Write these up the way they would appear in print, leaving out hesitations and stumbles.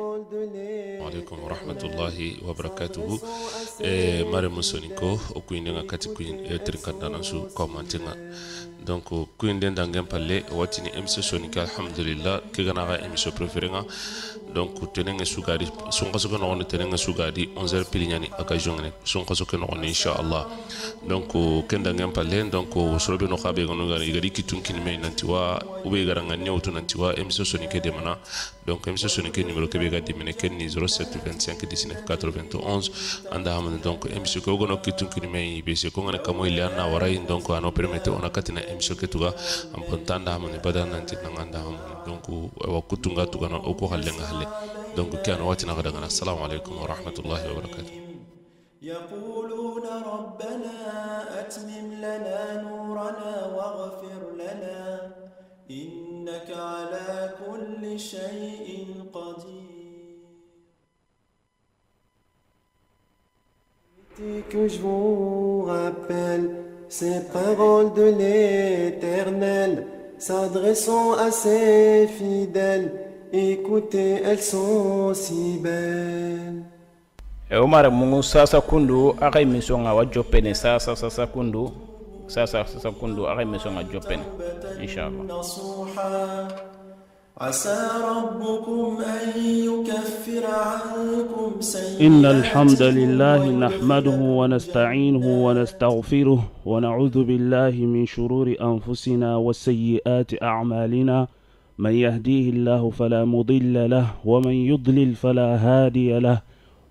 alaikum warahmatullahi wabarakatuhu mare musoniko okuinde nga kati kuin trinkandana su commentinga donc kuinde ndangem palle watini emission sonika alhamdulillah ke gana ga emission préférée nga donc tenenga sugadi sunga suka no on tenenga sugadi 11h pilignani occasion ne sunga suka no on inshallah donc kenda ngem palle donc sorobe no khabe gono ga igari kitun kinme nantiwa ube garanga nyawtu nantiwa emission sonika de mana donc emission sonika numéro ke be ga dimene ken ni 07 25 19 91 anda hamane donc emission ko gono kitun kinme be se ko ngana kamo iliana warai donc ano permettre on akatina emission ke tuga am pontanda hamane badan nanti nanganda hamane donc wa kutunga tugana oko halenga hale donc كان واتنا غدا السلام عليكم ورحمة الله وبركاته يقولون ربنا أتمم لنا نورنا واغفر لنا إنك على كل شيء قدير. Que je vous rappelle ces paroles de l'Éternel s'adressant à ses fidèles. Écoutez, elles sont si belles. Omar mungu sasa kundu akai misonga wa jopene sasa kundu akai misonga jopene inshallah. عسى ربكم أن يكفر عنكم سيئاتكم. إن الحمد لله نحمده ونستعينه ونستغفره ونعوذ بالله من شرور أنفسنا وسيئات أعمالنا. من يهديه الله فلا مضل له ومن يضلل فلا هادي له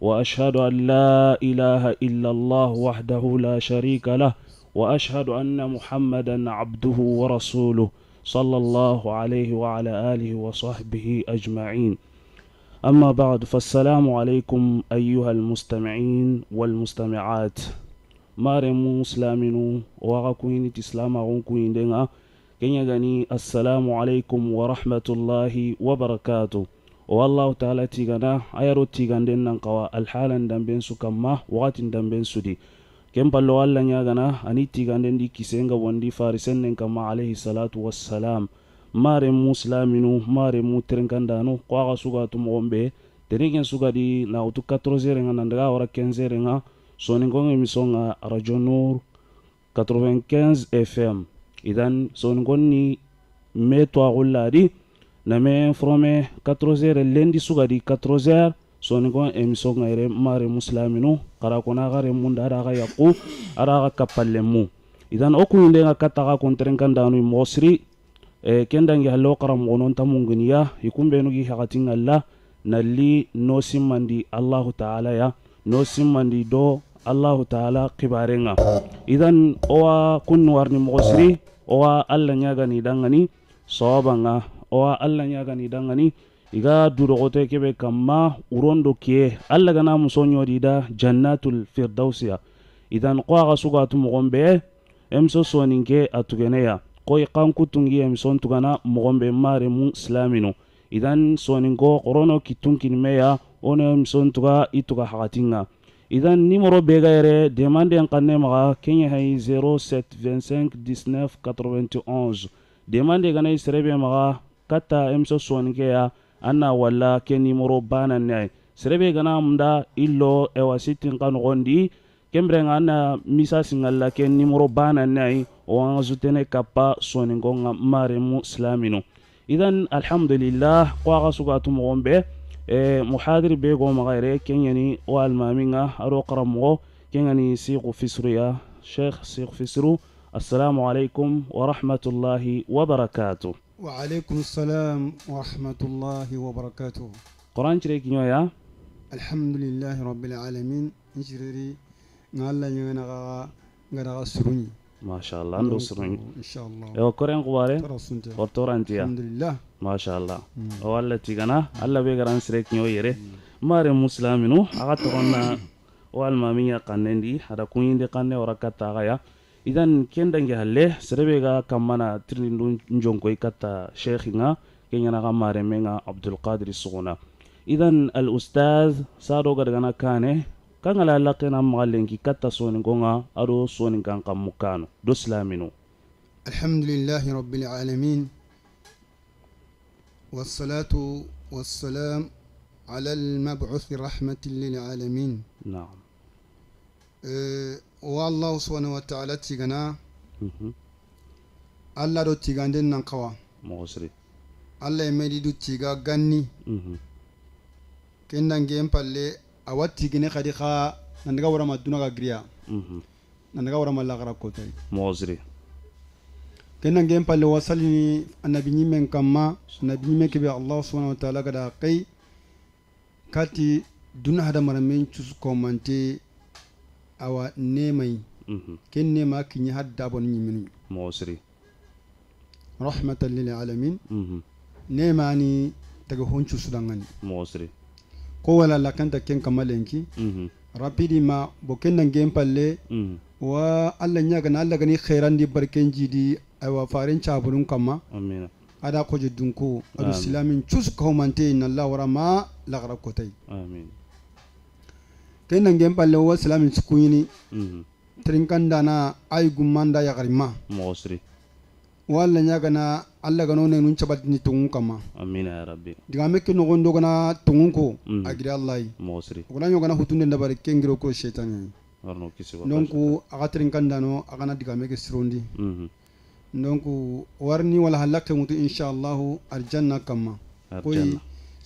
وأشهد أن لا إله إلا الله وحده لا شريك له وأشهد أن محمدا عبده ورسوله صلى الله عليه وعلى آله وصحبه أجمعين. أما بعد فالسلام عليكم أيها المستمعين والمستمعات. مارمو مسلمين وغاكوين تسلام غنكوين دينا kenya gani assalamu alaikum wa rahmatullahi wa barakatuh. Wallahu ta'ala tigana ayaro tiganden nan kawa alhalan damben su kamma wakatin damben su di kempallo walla nya gana ani tiganden di kisenga wondi farisen nen kamma alayhi salatu wassalam mare musliminu mare mutrenkandano kwa suga tumombe teregen suga di na utu 14 nga ndaga wara 15 nga soningo emisonga radio nur 95 fm idan son gonni meto agulladi na me frome 4h lendi sugadi 4h son gon emission ngare mare musliminu kara kona gare munda daga yaqu araga kapallemu idan okunde nga kataga kontren kandanu mosri kendangi hallo karam gonon tamunguniya ikumbe nugi hakatin Allah nalli no simmandi Allah ta'ala ya no simmandi do Allah ta'ala kibarenga idan owa kunnu warni mosri owa alla nyagani dangani sawabanga owa alla nyagani dangani iga durogote kebe kamma urondo kie alla gana musonyo dida jannatul firdausiya idan qaga sugatu mogombe emso soninke atugeneya koy kankutungi emson tugana mogombe mare muslimino idan soninko qorono kitunkin meya ono emson tuga ituga hakatinga idan numéro begayre demande en kanne maga kenya hay 07 25 19 91 demande ganay serebe maga kata emso sonke ya anna walla ke numéro bana nay serebe gana munda illo e wasitin kan gondi kembre ngana misa singalla ke numéro bana nay o anga zutene kappa soningo mare muslimino idan alhamdulillah qaga sugatu mogombe محاضر بيغو مغيري كينياني والمامينغا أرو قرمغو كينياني سيغو فسريا شيخ سيغو فسرو السلام عليكم ورحمة الله وبركاته. وعليكم السلام ورحمة الله وبركاته. قرآن شريك نيويا الحمد لله رب العالمين نشريري نالا نغا سروني ما شاء الله عنده سروني إن شاء الله يو كورين قواري ورطورانتيا الحمد لله ما شاء الله والله تيغنا الله بيغران سريك نيويري ماري مسلمينو أغاتقنا والمامية قنندي هذا كوين دي قنن وركتا غايا إذن كندنجي هالله سربيغا كمانا ترندون نجونكوي كتا شيخنا كينا غماري مينا عبد القادر السغنا إذن الأستاذ سارو غرغنا كاني كان على لقنا مغالنكي كتا سونيغونا أرو سونيغان كمكانو دوسلامينو. الحمد لله رب العالمين والصلاة والسلام على المبعوث رحمة للعالمين. نعم. والله سبحانه وتعالى تيغنا الله دو تيغاندن نانقوا مغسري الله يمدي دو تيغا غاني كندان جيم بالي اوات تيغني خدي خا نندغا ورا ما دونا غريا نندغا ورا ما لاغرا كوتاي مغسري كندان جيم بالي وصلني النبي نيمن كما النبي نيمن كبي الله سبحانه وتعالى غدا قي كاتي دونا هذا مرمين تشوس كومانتي awa nemai ken nema kinyi hadda bon nyiminu mosri rahmatan lil alamin nema ni daga honchu sudangani mosri ko wala lakanta ken kamalenki rapidi ma bo ken ngem palle wa alla nyaga na alla gani khairan di barken jidi awa farin chaburun kama amina ada ko jidunko adu silamin chus ko mante inna allah warama lagra kotai amin ken ngem palle wa silamin sukuyini trinkanda na ay gumanda ya garima mosri walla nyaga na alla gano ne nun chabat ni tungun kama amina ya rabbi diga mekke no gondo gana tungun ko agri allah mosri wala nyoga na hutunde ndabare kengiro ko shaytan warno kisi wa donc aga trinkanda no aga na diga mekke sirondi donc warni wala halaka mutu inshallah arjanna kama koy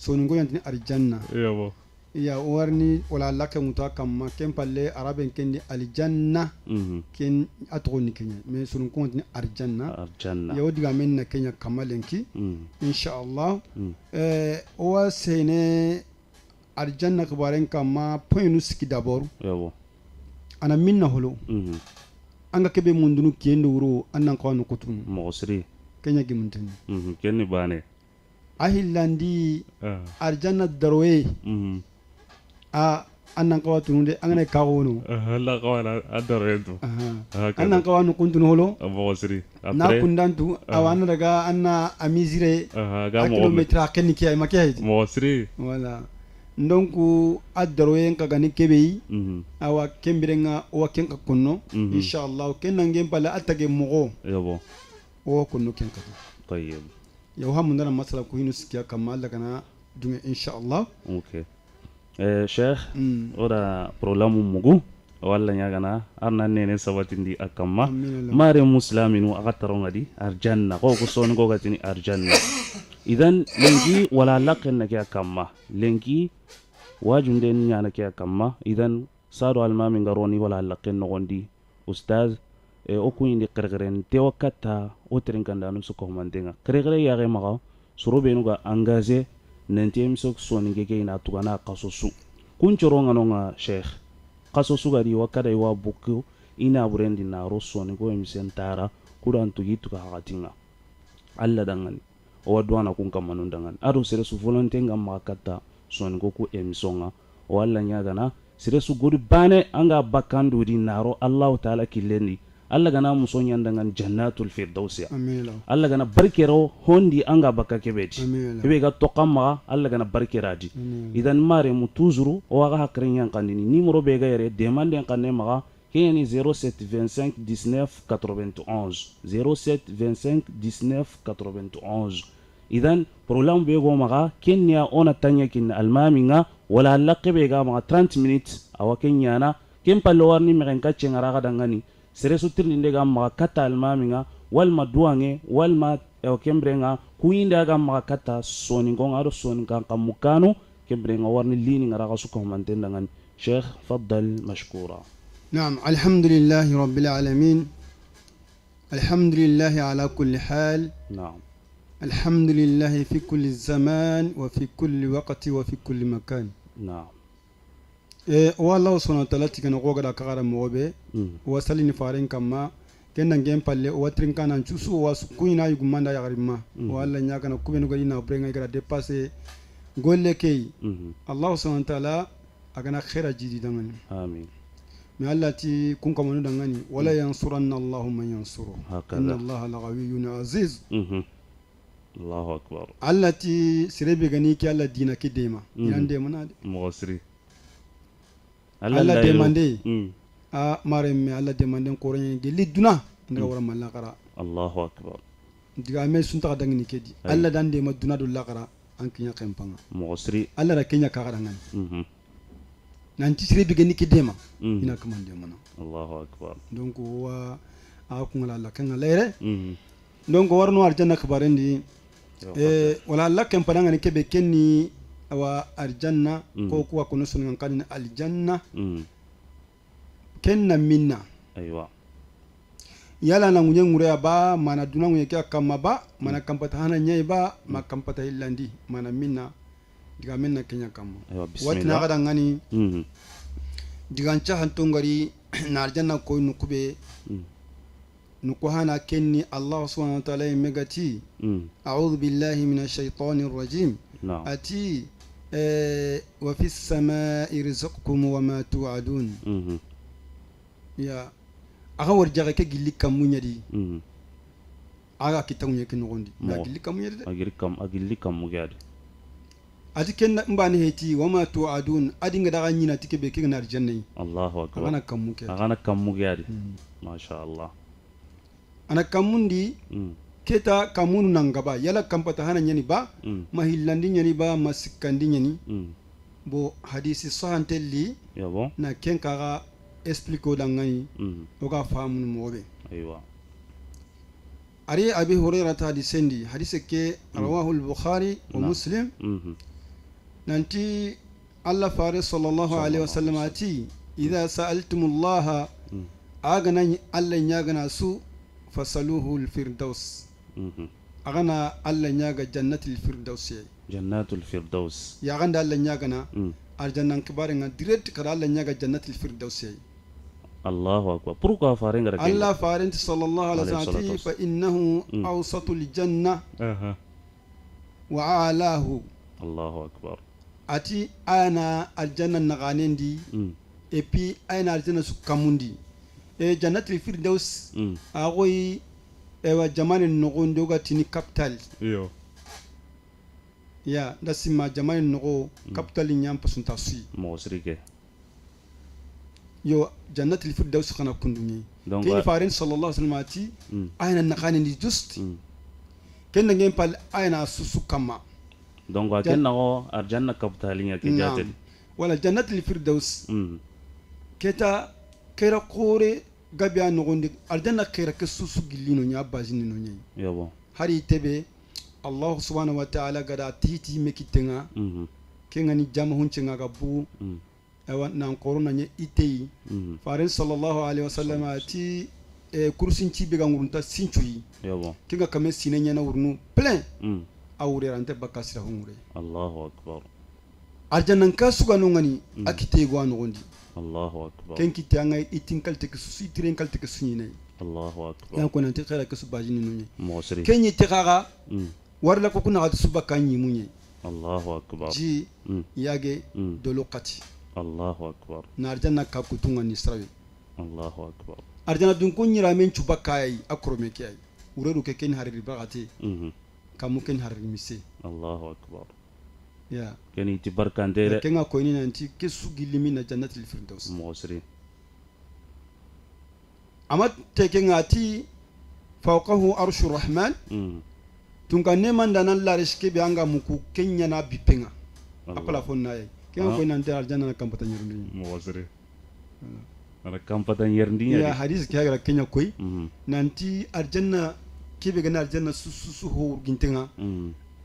sonu ngoyanti arjanna yabo ya warni wala laka mutu kama kempalle araben kendi aljanna ken atoni kenya mais sunu kontini arjanna arjanna ya diga men na kenya kamalenki inshallah wa sene arjanna kbaren kama poinu ski d'abord yabo ana minna holo anga kebe mundunu kendo wuro annan ko kutun mosri kenya gimuntini kenni bane ahillandi arjanna darwe annan kawa tununde angane kawono la kawana adoreto annan kawa no kuntun holo mosri na kundantu awana daga anna amizire ga mo kilometre kenni kiyay makay mosri wala donc adroye kaga ni kebe awa kembirenga o kenka kunno inshallah kenange bala atage mogo yabo o kunno kenka tayyib yow hamundana masala ko hinu sikiya kamala kana dunga inshallah okay sheikh ora problème mugu walla nyagana arna nene sabatindi akamma mare musliminu agataronga di arjanna ko ko son go gatini arjanna idan lengi wala laqna ke akamma lengi wajunde nyana ke akamma idan sado almami ngaroni wala laqen nogondi ustaz o ku indi qerqeren te wakata o trinkanda no suko mandenga qerqere yare maga surobe no ga engagé nentem sok soninge ke ina tugana qasosu kunchoronga nonga sheikh qasosu gadi wakada iwa bukku ina burendi na rosoni go emsentara kudan tugitu ka hagatinga alla dangan o wadwana kun kamanu dangan ado sere su volonté ngam makata soningo ku emsonga o alla nyaga na sere su godi bane anga bakandu di naro allah taala kilendi alla gana muso nyandangan jannatul firdausiya alla gana barkero hondi anga baka kebeti hebe ga toqama alla gana barkeradi idan mare mu tuzuru o aga hakrin yankandini numero be ga yere demande yankane maga keni 07 25 19 91 07 25 19 91 idan problem be go maga kenya ona tanya kin almaminga wala laqebe ga maga 30 minutes awa kenyana kempallo warni megen ka cengara ga dangani sere sutirni ndega maga kata almaminga walma duange walma kembrenga kuinda ga maga kata soni ngonga do soni kan kamukano kembrenga warni lini ngara ga suko mantendangan sheikh faddal mashkura نعم الحمد لله رب العالمين الحمد لله على كل حال نعم الحمد لله في كل زمان وفي كل وقت وفي كل مكان نعم والله سبحانه وتعالى تكن غوغا كغار موبه وصلني فارين كما كنا نجيم بالله واترين كان نشوسو واسكوينا يغماندا يغريما والله نياكا نكوبينو غينا برينغا غرا ديباسي غولكي الله سبحانه وتعالى اغنا خير جديد دمان امين ما التي كن كما ندغني ولا ينصرن الله من ينصره ان الله لقوي عزيز الله اكبر التي سربي غني كي الله دينك ديما ياندي مناد مغسري Allah demande maremme Allah demande koren gelli duna ndaga wara malla qara Allahu akbar diga me sunta dangini kedi Allah dan de maduna do laqara an kinya kempanga مغسري alla da kenya ka garan nan ci sire bige niki dema ina kamande mana الله أكبر donc wa a kun la kan lere donc warno arjanna khabarendi wala alla kempanga ni kebe kenni wa arjanna ko kuwa kono sunan kan aljanna kenna minna أيوة yala na ngunye ngure ba mana duna ngunye kya kama ba mana kampata hana nyai ba ma kampata hilandi mana minna diga minna kenya kama أيوة بسم wat na الله gada ngani diga ncha hantongari na arjanna ko nukube nuko hana kenni Allah subhanahu wa ta'ala megati a'udhu billahi minash shaitanir rajim نعم ati wa fis samaa'i rizqukum wa ma tu'adun ya aga warjaga ke gilli kamunya di aga kitamunya ke nogondi na gilli kamunya de أجل كم مجاد ati ken mbani heti wama tuadun adi nga daga nyina tike be ke na arjanna الله أكبر ana kamu ke أغانا كم مجاد ما شاء الله ana kamundi keta kamunu nangaba yala kampata hana nyani ba mahillandi nyani ba masikandi nyani bo hadisi sahantelli يابو na ken kaga explique o dangani o ga famu mobe أيوة ari abi hurairah hadisendi hadise ke rawahu al-bukhari wa muslim nanti Allah fare sallallahu alaihi wasallam ati idha sa'altumullaha agana Allah nyagana su fasaluhu al-firdaus agana Allah nyaga jannatul firdaus جنات الفردوس ya ganda Allah nyagana aljannan kibarin direct kada Allah nyaga jannatul firdaus الله أكبر بروكا فارين غير Allah fare sallallahu alaihi wasallam fa innahu awsatul janna wa alahu الله أكبر ati ana aljanna naganendi et puis ana aljanna su kamundi e jannatul firdaus agoy ewa jamani nogondo gatini capital yo ya dasima jamani nogo capital nyam pasunta si مغسري yo jannatul firdaus kana kundunyi Donc, kini farin sallallahu alaihi wasallam ati ana naganendi just ken ngem pal ana susu kama donc akennago arjanna kaptalinga ke jateli wala jannatul firdaus keta kera kore gabya nogondi aljanna kera ke susu gillino nya bazini no nyi yabo hari tebe Allah subhanahu wa ta'ala gada titi mekitenga kengani jama huncenga gabu ewa nan korona nye itei farin sallallahu alaihi wasallam ati kursin cibe ga ngurunta sinchuyi yabo kinga kame sinenya na urnu plein awure rante bakasira hungure Allahu akbar aljannan kasuga no ngani akite go anogondi Allahu akbar ken kitanga itin kalte ke susi tiren kalte ke sunyine Allahu akbar yan ko nan te khara ke subajini no nye مغسري kenyi te khaga warla ko kuna gatu subaka nyi munye الله أكبر ji yage dolokati الله أكبر na aljanna ka kutunga ni srawi الله أكبر arjana dun ko nyira men chubakay akrome kay uredu ke ken hariri bagati kamu ken hariri mise الله أكبر ya كني تبركان دير kenga ko ni nanti ke sugili min jannatul firdaus مغسري amat te kenga ti fawqahu arshur rahman tunga ne mandana la riske be anga muku kenya na bipenga apala fonnaye kenga ko nanti arjana na kampata nyirundi مغسري أنا كم فتن يرندين ya hadis ke gara kenya koy nanti arjanna kebe gana arjanna susu ho gintenga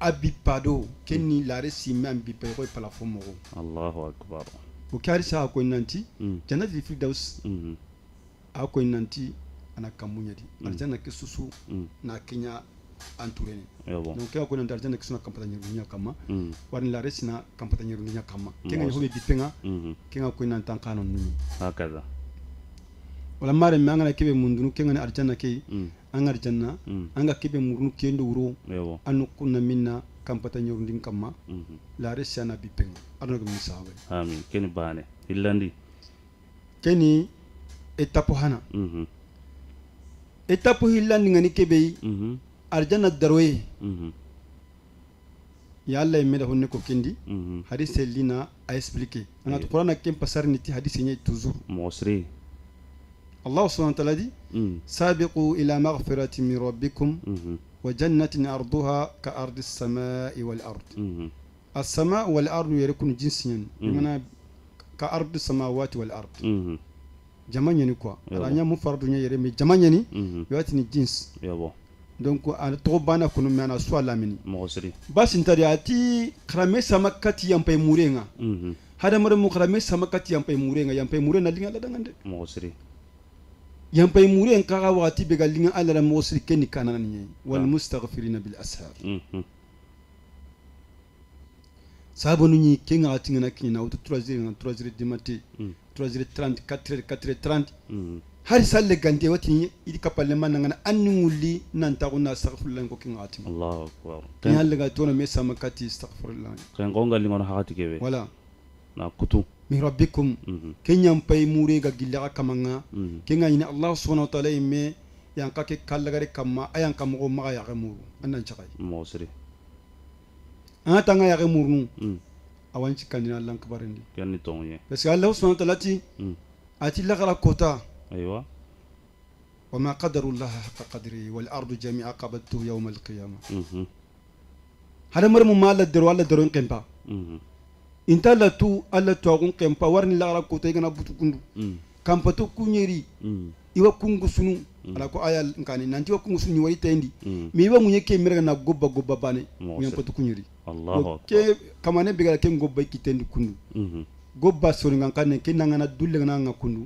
abi pado kenni la resi man bi pe ko pala fomo الله أكبر o kari sa ko nanti jannatul firdaus a ko nanti ana kamunya di arjanna ke susu na kenya antureni يابو donc kenga ko nanti arjanna ke suna kampata nyirunya kama warni la resi na kampata nyirunya kama kenga ho bi penga kenga ko nanti kanon nuni هكذا wala mare mangana kebe mundunu kenga ni arjanna ke an arjanna anga kebe murnu kendo wuro يابو anu kunna minna kampata nyorundin kamma la resana bipeng arno ko misawe آمين كني بانه إلاندي keni etapo hana etapo hillandi ngani kebe arjanna darwe ya Allah yimeda honne ko kendi hadith lina a expliquer ana to qur'ana kem pasar niti hadith nyai toujours مغسري Allah subhanahu wa ta'ala dit sabiqu ila maghfiratin min rabbikum وجنة أرضها كأرض السماء والأرض. السماء والأرض يكون جنسيا بمعنى كأرض السماوات والأرض. جمعني نكوا رانيا مفرد يرمي جمعني يواتني جنس. donc an to bana kunu mena swala mini mosri bas intari ati krame samakati yampai murenga hada mare mu krame samakati yampai murenga yampai murenga linga ladangande mosri yampai murenga kaga wati be galinga ala mosri ken kanana ni wal mustaghfirina bil ashar sabonu ni kenga atinga na kina auto 3h du matin 3h30 4h30 hari salle gante wati idi kapalle man ngana anni ngulli nan ta kunna astaghfirullah ko kinga atim Allahu akbar kan halle ga tona me samakati astaghfirullah kan gonga lingono hakati kebe wala na kutu mi rabbikum kenyam pay mure ga gilla kamanga kenga ni Allah subhanahu wa ta'ala imme yang kake kallagare kamma ayan kam go maga ya gamuru annan chakay mosri ata nga ya gamuru awan ci kanina Allah kabarindi kan ni tonye parce que Allah subhanahu wa ta'ala ati la gara kota ايوه وما قدر الله حق قدره والارض جميعا قبضته يوم القيامه هذا مرمو ما لا درو ولا درو قمبا انت لا تو الا تو قمبا ورني لا را كوتاي غنا بوتو كوندو كامباتو كونيري iwa kungu sunu ala ko aya nkani nanti wa kungu sunu wari tendi mi iwa munye ke mirga na gobba bane munye patu kunyuri Allahu ke kamane biga ke gobba kitendi kundu gobba sori ngankane ke nangana dulle ngana kundu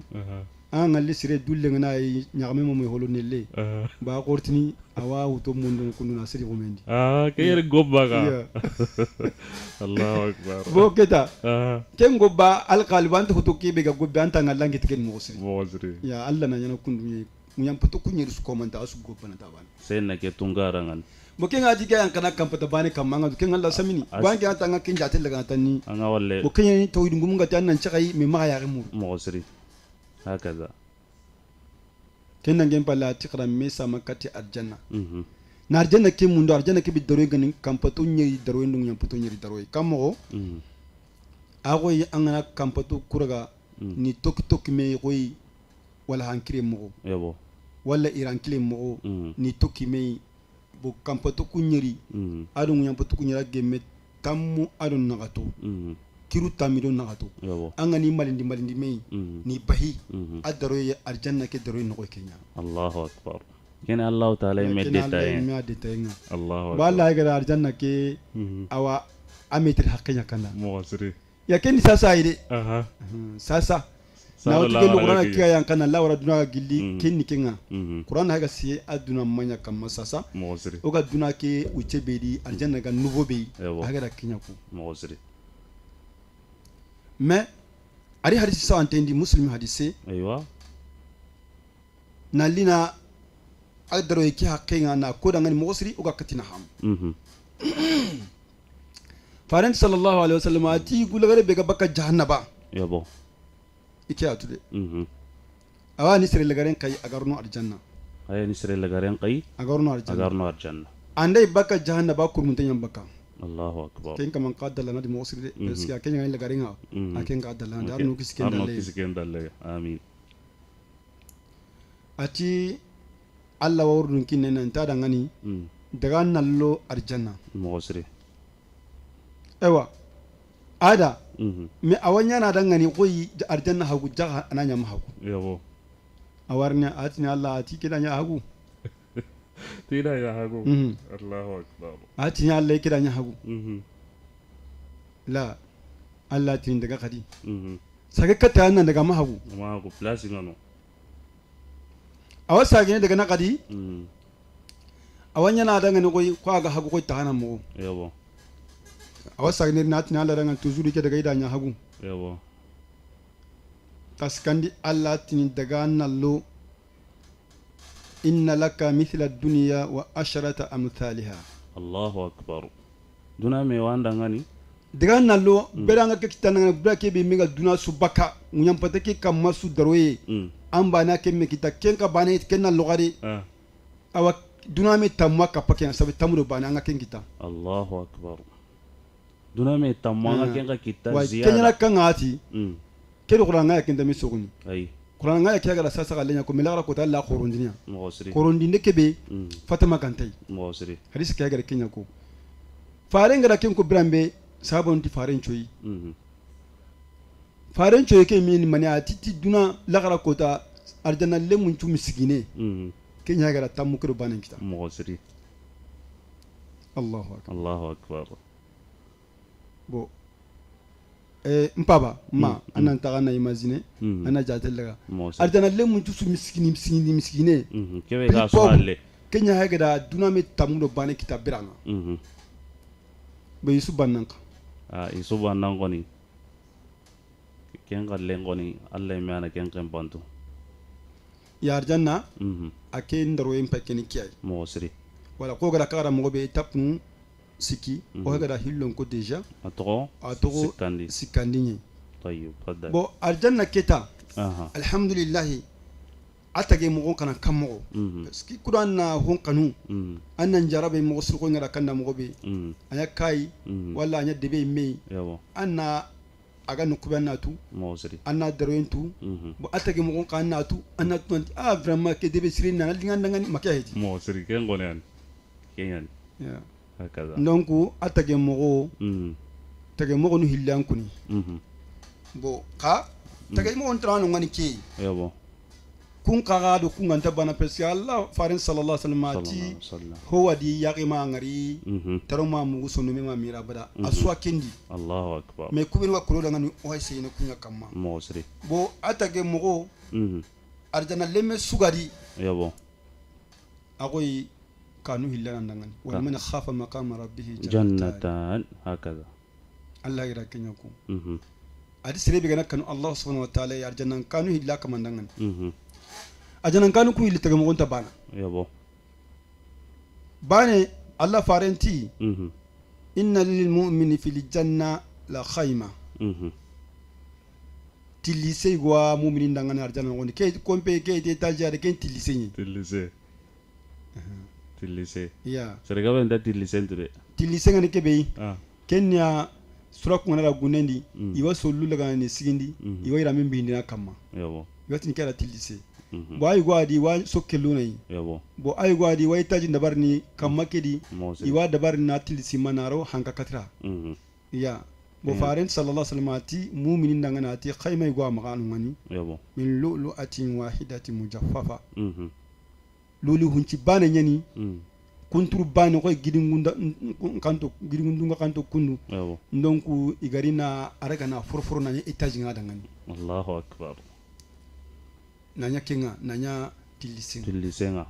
an ngalli sire dulle ngana ay nyagame mo mo holo nelle ba qortini awa wuto mundo kundu na siri gomendi ke yer gobba ga Allahu akbar bo keta ken gobba al qalban to ke be ga gobba anta ngalangi tiken mo siri ya Allah na nyana kundu ye muyam puto kunyeru su komanta asu gobba na taban sen na ke tungarangan bo ken ngaji ga yankana kampata bane kamanga ken Allah samini bangi anta ngakin jatel daga tanni anga walle bo ken ni tawid ngum ngati annan chakai me ma ya mu mosri هكذا كنا نجيب على تقرأ ميسا مكاتي الجنة نارجنا كي مندو أرجنا كي بدروي غني كامبتو نيري دروي نو يامبتو نيري دروي كامو أقوي أنا كامبتو كورغا ني توك توك مي قوي ولا هانكري مو يابو ولا إيران كلي مو ني توكي مي بو كامبتو كونيري أدو يامبتو كونيرا جيمي تامو أدو نغاتو kiru tamido nagato anga ni malindi mei ni bahi adaro ya arjanna ke daro no kenya Allahu akbar kena Allah taala medeta Allahu akbar wala ga arjanna ke awa ametir haqinya kana muwasiri ya ken sasa ide sasa na wati ke qur'ana ke yan kana la wara duna gilli ken ni kenga qur'ana haga si aduna manya kama sasa muwasiri oga duna ke uche bedi arjanna ga nouveau be haga da kenya ko muwasiri mais ari hadisi sawa antendi muslim hadisi aywa nalina adaro yake haqqinga na koda ngani mosri uga katina ham faran sallallahu alaihi wasallam ati gulagare bega baka jahannaba yabo ike atude awani sire lagaren kai agarno arjanna ayani sire lagaren kai agarno arjanna andai baka jahannaba kurmuntanyam baka Allahu akbar ken kaman qadalla na di mosri de beska ken ngani lagarenga aken qadalla na darno kiskendalle amin ati Allah wurdun kinne nan ta da ngani daga nallo arjanna mosri ewa ada me awanya na dan ngani koyi arjanna hagu jaga ananya ma hagu yabo awarnya ati Allah ati kidanya hagu tidak ya hagu Allahu akbar ati Allah kidanya hagu la Allah tin daga kadi sage kata nan daga ma hagu place ngano awasa gine daga na kadi awanya na dan ngani koyi ko aga hagu koyi tahana mo yabo awasa gine na tin Allah dangan tuzuri ke daga idanya hagu yabo taskandi Allah tin daga nallo inna laka mithla dunya wa asharata amthaliha Allahu akbar duna me wanda ngani daga nallo beranga ke kitana brake be mega duna subaka munyam patake kam masu daroye amba na ke me kita kenka bane kenna logari awa duna me tamwa kapake sabe tamuro bana nga kenkita Allahu akbar duna me tamwa nga kenka kita ziyada kenya kangati ke do quranga yakenda misoguni ay qur'an ngaya kiyaga la sasa galenya ko milagra ko ta la khorondina مغسري khorondinde kebe fatama kantay مغسري hadis kiyaga kenya ko faren ngara ken ko brambe sabon ti faren choyi faren choyi ke min mani atiti duna lagra ko ta arjana le mun tu miskine kenya gara tamu ko banen kita مغسري Allahu akbar الله أكبر bo mpaba ma anan taga na imagine ana jatelega arjana le mun tu miskine كيف يقع سؤال kenya ha gara duna me tamu do banen kita biranga be yusu bananka يسوبا نانغوني كين قال لينغوني الله يمانا كين قيم بانتو ya arjanna ake ndaro en pakeni kiyai مغسري wala ko gara kara mo be tapnu siki o gara hillon ko deja أتغو atogo سكاندي sikandinye طيب تفضل bo arjanna keta أها alhamdulillah atage mo kana kammo ski kudan na hon kanu annan jarabe mo sul ko ngara kanda mo be anya kai wala anya debe me يابو anna aga no kubana tu مغسري anna daroentu bo atage mo kana tu anna tu vraiment ke debe sirina linga ngani makyaji مغسري كين غونيان كين yeah هكذا donc atage mo tage mo no hillan kuni bo ka tage mo on trano ngani ki يابو kun kaga do kun ganta bana pesi Allah farin sallallahu alaihi wasallam ati ho wadi yaqi ma ngari taroma mu sonu me ma mira bada aswa kendi الله أكبر me kubin wa kulo ngani o hay seyne kunya kamma مغسري bo atage mo arjana lemme sugadi يابو agoy kanu hillana ndangani wal man khafa maqama rabbih جنتان هكذا Allah ira kenya ko adi sire be gana kanu Allah subhanahu wa ta'ala ya arjana kanu hilla kamandangani ajanan kanu ku hilli tage mo gonta bana يابو bane Allah farenti inna lil mu'mini fil janna la khayma tilise gwa mu'minin dangane arjana ngoni ke kompe ke te tajare ke tilise ni تلسي ya سرقة بنت تلسي انتبه tilise ngani ke be آه kenya surak ngana gunendi iwa sollu laga ni sigindi iwa ira min bindina kamma يابو iwa tin kala tilise bo ay gwa di wa sokkelu nay يابو bo ay gwa di wa taji dabarni kamma kedi موسى iwa dabarni na tilisi manaro hanka katra ya bo faren sallallahu alaihi wasallam ati mu'minin dangana ati khayma igwa maganu ngani يابو min lu'lu'atin wahidatin mujaffafa lulu hunci bane nyani kunturu bane ko gidingunda gidingundunga kanto kundu يابو donc igarina araga na forfor na etage ngada ngani الله أكبر nanya kenga nanya tilisinga تلسينا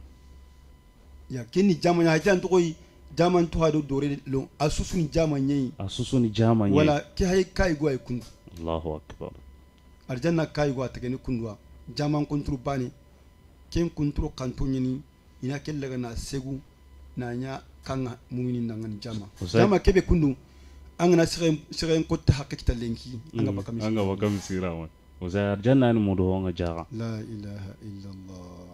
ya kenni jama ya jan to koy jaman to hado dore lo asusu ni jama nyei أسوسوني جاما wala ki hay kai go ay kundu الله أكبر arjanna kai go atageni kundwa jaman kunturu bane ken kunturu kanto nyini ina kellaga na segu nanya kanga mu'minin dangani jama jama kebe kundu angana siren ko ta hakita lenki anga bakami anga bakami sirawan وزار جنة المدوغة جاغا لا إله إلا الله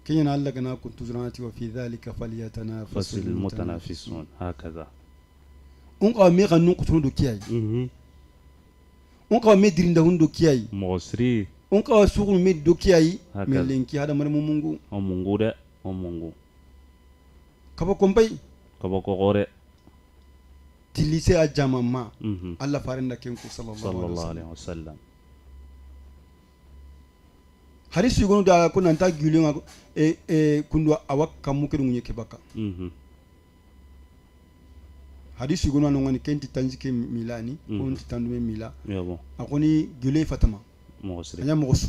كي نعلق أنا كنت زرانتي وفي ذلك فليتنافس المتنافسون هكذا أنقى ميغا نقطن دو كياي أنقى مدرين دهون دو كياي مغسري أنقى سوق مد دو كياي من لينكي هذا مرمو مونغو ومونغو ده ومونغو كبا كومباي كبا كوغوري تليسي أجاما ما الله فارندا كينكو صلى الله عليه وسلم harisi gono da ko nanta gilinga kundwa awakka mukiru munye kebaka hadisi gono no ngani kenti tanjike milani on titandume mila yabo akoni gile fatama mosri anya mogosu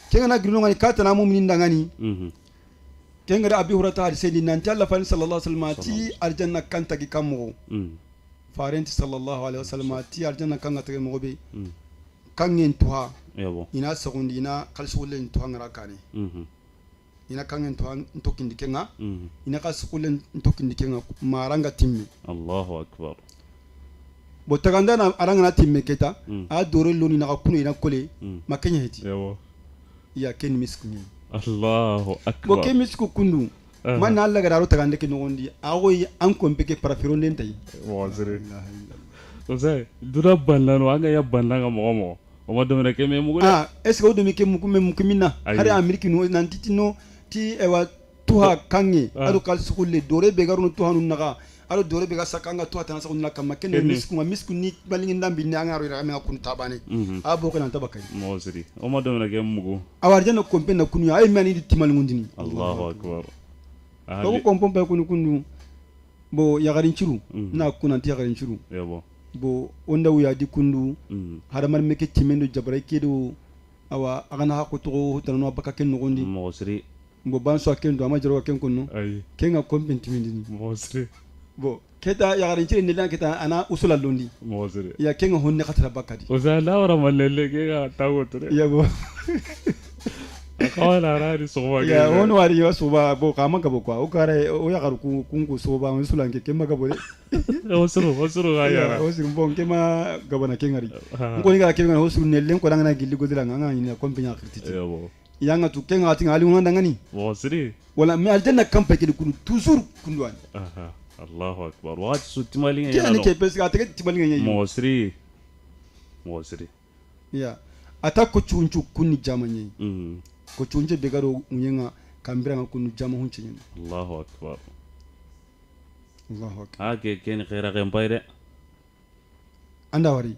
kenga na gilinga ngani kata na mu'minin dangani kenga da abi hurata hadisi din nan Allah fa sallallahu alaihi wasallam ti aljanna kanta ki kammo farenti sallallahu alaihi wasallam ti aljanna kanga tage mo be kangen tuha yabo ina segundi ina kalsulen tuha ngara kane ina kangen tuha ntokindi kenga ina kalsulen ntokindi kenga maranga timmi Allahu akbar bo taganda na aranga na timme keta a dore loni na kuno ina kole makenya heti yabo ya ken miskunyi Allahu akbar bo ken misku kundu man na Allah gadaro tagande ke nogondi awoy an kompeke parafiron den tay wazire Ose dura banna no anga ya banna ga mo o ma domina ke me mugu est-ce que o domi ke mukimina hari ameriki no nantiti no ti ewa tuha kange ado kal sukulle dore be garuno tuha nun naga ado dore be ga sakanga tuha tan sakuna kamma ken misku ni balingi ndambi ni angaro ira me kun tabane abo kana tabakai mo siri o ma domina ke mugu awarjana kompe na kunu ay mani di timal ngundini Allahu akbar ko kompompe kunu bo yagarin ciru na kunanti yagarin ciru yabo bo onda wuya di kundu haramar meke timendo jabray kedo awa agana hakuto tanano baka ken nogondi mo siri bo banso ken do ama jaro ken kunno kenga kompenti mindini mo siri bo keta yagarin ciru nilan keta ana usula londi mo siri ya kenga honne khatara bakadi usala wara malele ke ga tawotre yabo akawala rari soba ke ya won wari yo soba bo kama gabo kwa o kare o ya garu kungu soba on sulanke kemma gabo osuru ayara osuru bon kema gabo na kengari ngo ni ga kenga osuru ne len ko dangana gilli godira nganga ni kompinya krititi yabo yanga tu kenga tinga ali wonda ngani wasiri wala mi aljanna kampe kidi kunu toujours kunduan Allahu akbar wa sutimali ngani yani ke pesi ga tege timali ngani mo siri ya atako chunchu kunni jamanye ko chunje be garo munyenga kambira ngakunu jama hunche nyina Allahu akbar ake ken khaira gem bayre anda wari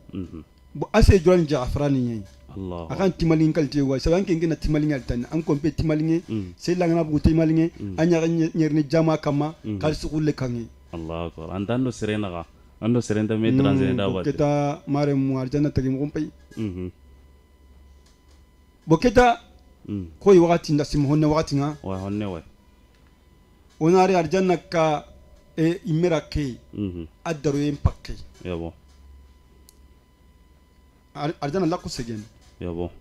bo ase jolan jaafrani nyai Allah akan timalin kalte wa saban ken ngena timalin altan an kompe timalin se langana bu timalin anya nyerne jama kama kal sukulle kangi Allah akbar andando serena ga ando serenda me transenda ba keta mare mu arjana tagi mo kompai bo keta koy wakati ndasim honne wakati nga wa honne wa onari arjanna ka imera ke adaro yem pakke yabo arjanna la ko segen yabo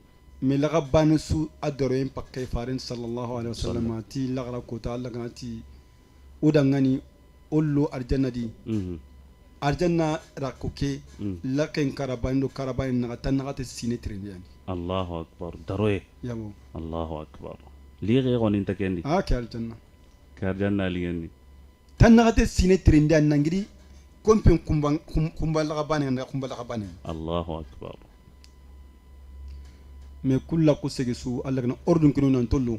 me laga banusu adaro yem pakke farin sallallahu alaihi wasallam ti lagra ko ta Allah ganati udangani ollo arjanna di arjanna rakoke laken karabando na tan na te sinetrindi yani Allahu akbar daroye yabo Allahu akbar liye gonin takendi ke aljanna liyendi tan na te sinetrindi an nangiri kompen kumba la bane na kumba la bane Allahu akbar me kulla ko segesu Allah kana ordun kinu nan tollu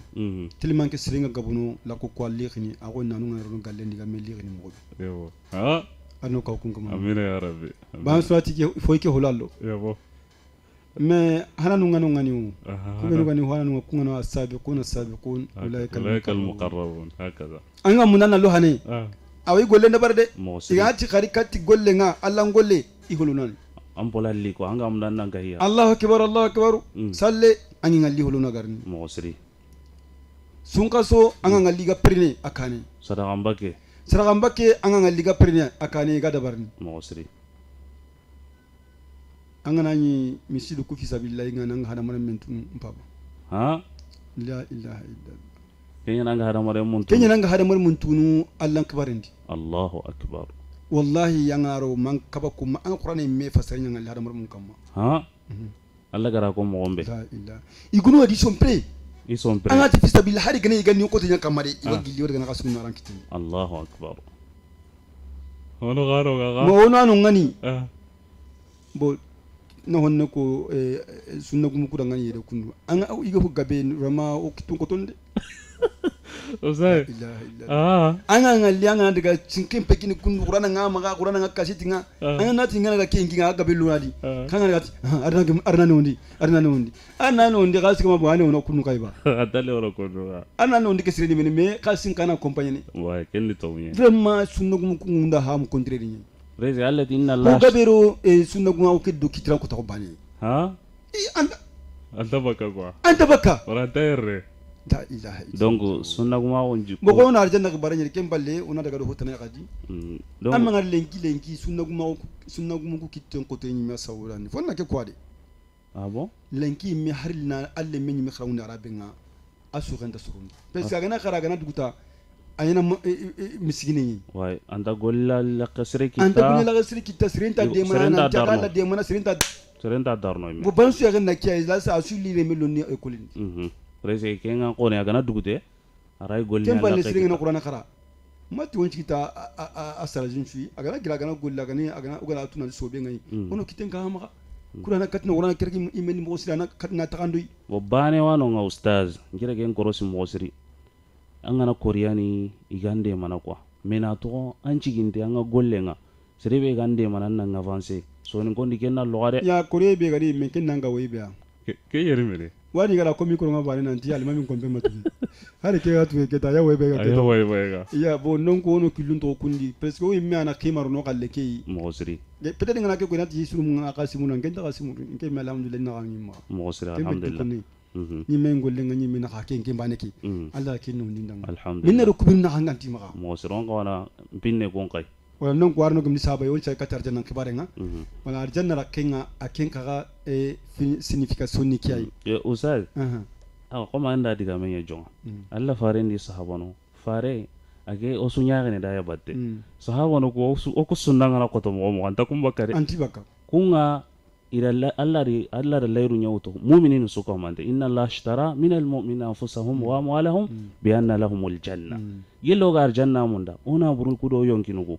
tiliman ke siringa gabuno la ko liqni ago nanu ngaro gallendi ga me liqni mo yabo ha ano ka kun kama amina ya rabbi ba suati ke foike holalo yabo me hananu ngani kubenu ngani hananu kungano asabiqun ulaika almuqarrabun hakaza anga munana lo hane awi golle na barde igati kharikati golle nga Allah golle ihulunan ampola li ko anga munana ngahiya Allahu akbar salle angi ngalli huluna garni mosri sunka so anga ngalli ga prene akane sadaka mbake anga ngalli ga prene akane ga dabarni mosri anga nani misidu kufi sabillahi ngana nga hada mara mentu mpaba ha la ilaha illallah kenya nanga hada mara muntunu Allah akbarendi Allahu akbar wallahi yangaro man kaba kuma an qur'ani me fasari ngal hada mara mun kamma ha Allah gara ko mo gombe la ilaha igunu wadi sompre anga ti sabillahi hari gane igani ko tinya kamare iwagili wada gana kasu naran kitin Allahu akbar hono garo gaga mo hono anu ngani bo na honne ko sunna gumu kuda ngani yede kundu anga iga fu gabe rama o kitun ko tonde osai anga ngali anga daga cinkin pekini kundu qur'ana nga kasiti nga anga nati ngana da kingi nga gabe lunadi kanga daga arna nondi kasi kama bwane ono kunu kaiba atale oro kono arna nondi ke sireni me kasi kana compagnie wa kenni tawmi vraiment sunna gumu kunda ha mu kontreri ni rezi allati inna Allah ko gabero sunna gumu o keddo kitira ko ta ko bani ha anda baka oranta erre la ilaha illallah donc sunna guma wonji bo ko na arjanna barani ken balle ona daga do hotana gadi amma ngal lenki sunna guma ko kitten ko to nyima sawrani fonna ke kwade bon lenki mi harina alle men mi khawna arabinga asu ganda surun pes ga na khara ga na duguta ayina miskini way anda golla la qasri kita sirinta de mana jagala de mana sirinta darno bo bansu ya na kiya la sa asuli le meloni ekolin rese kenga ko ne agana dugute aray golli ken balle siringa na qur'ana khara mati wonci kita asara jinfi agana gira agana golla agana ugana tuna sobe ngai ono kiten ka hama kurana katina urana kerki imeni mo sira na katina takandoi wo bane wano nga ustaz ngira gen korosi mosiri angana koreani igande mana kwa mena to anci ginte anga golle nga serebe gande mana nan avance so ni gondi kenna logare ya kore be gari men ken nanga wei be ke yeri mere wani gara komi ko nga bari nanti alima min kombe matu hari ke atu ke ta ya wei be ga ya bo non ko no kilun to kundi presque o imme ana kimaro no kalle ke mosiri peut-être ngana ke ko nati suru mun akasimu nan ken ta kasimu ke me alhamdulillah na ngima mosiri alhamdulillah ni men golle ngani min ha ken ke baneki Allah ke no ndindang alhamdulillah minna ro kubin na hanganti ma mosiri on ko wana pinne gon kai wala non ko warno gum ni saba yon chay katar janan kibare nga wala arjanna rakenga akenka ga signification ni kiyai usal ko ma anda diga men ya jonga alla fare ndi sahabano fare age o sunyaare ne daya batte sahabano ko o ko sunnanga na ko to mo anta kum bakare anti baka kunga ila alla layru nyawto mu'minin su ko mande inna allaha ashtara min almu'minina anfusahum wa amwalahum bi anna lahumul janna yelo gar janna munda ona burun kudo yonkinugo